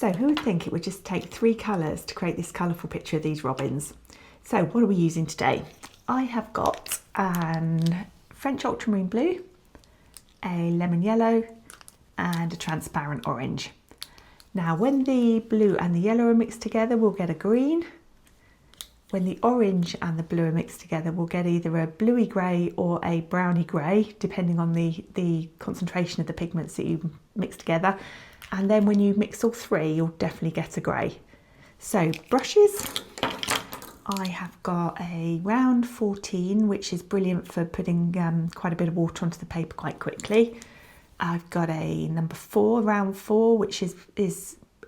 So who would think it would just take 3 colours to create this colourful picture of these robins? So what are we using today? I have got an French ultramarine blue, a lemon yellow and a transparent orange. Now when the blue and the yellow are mixed together, we'll get a green. When the orange and the blue are mixed together, we'll get either a bluey grey or a browny grey, depending on the concentration of the pigments that you mix together. And then when you mix all 3, you'll definitely get a grey. So brushes, I have got a round 14, which is brilliant for putting quite a bit of water onto the paper quite quickly. I've got a number 4, round 4, which is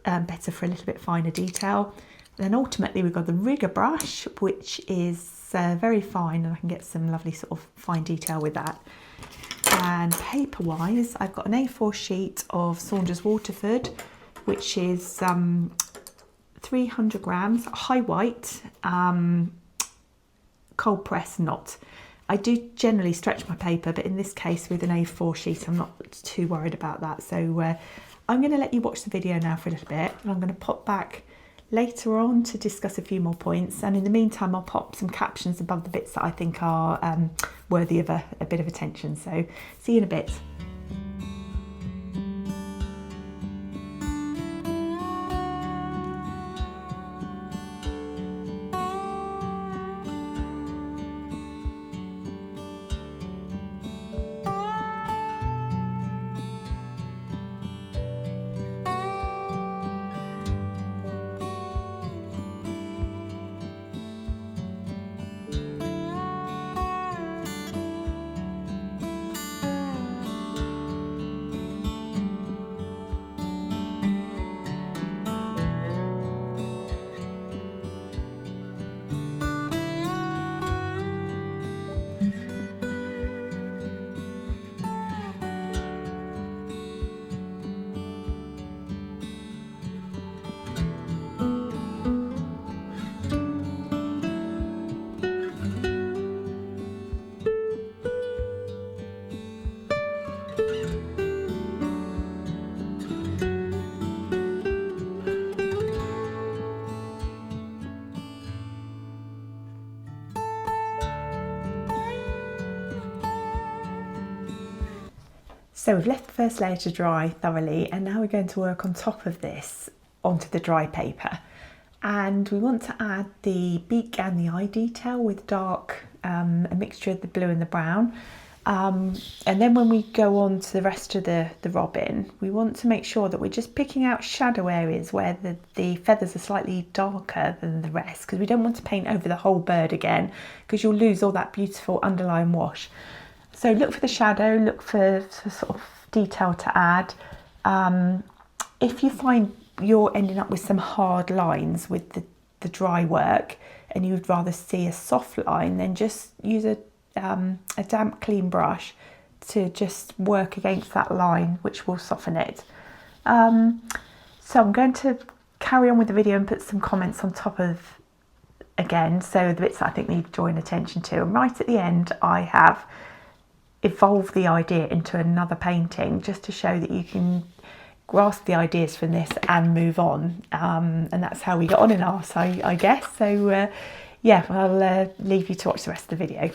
better for a little bit finer detail. Then ultimately we've got the rigger brush, which is very fine, and I can get some lovely sort of fine detail with that. And paper wise, I've got an A4 sheet of Saunders Waterford, which is 300 grams, high white, cold press knot. I do generally stretch my paper, but in this case with an A4 sheet, I'm not too worried about that. So I'm going to let you watch the video now for a little bit, and I'm going to pop back later on to discuss a few more points, and in the meantime I'll pop some captions above the bits that I think are worthy of a bit of attention. So see you in a bit. So we've left the first layer to dry thoroughly, and now we're going to work on top of this onto the dry paper. And we want to add the beak and the eye detail with dark, a mixture of the blue and the brown. And then when we go on to the rest of the robin, we want to make sure that we're just picking out shadow areas where the feathers are slightly darker than the rest, because we don't want to paint over the whole bird again, because you'll lose all that beautiful underlying wash. So look for the shadow, look for sort of detail to add. If you find you're ending up with some hard lines with the dry work and you'd rather see a soft line, then just use a damp clean brush to just work against that line, which will soften it. So I'm going to carry on with the video and put some comments on top of again, so the bits that I think need drawing attention to. And right at the end I have evolve the idea into another painting, just to show that you can grasp the ideas from this and move on, and that's how we got on in ours, I guess. So yeah, I'll leave you to watch the rest of the video.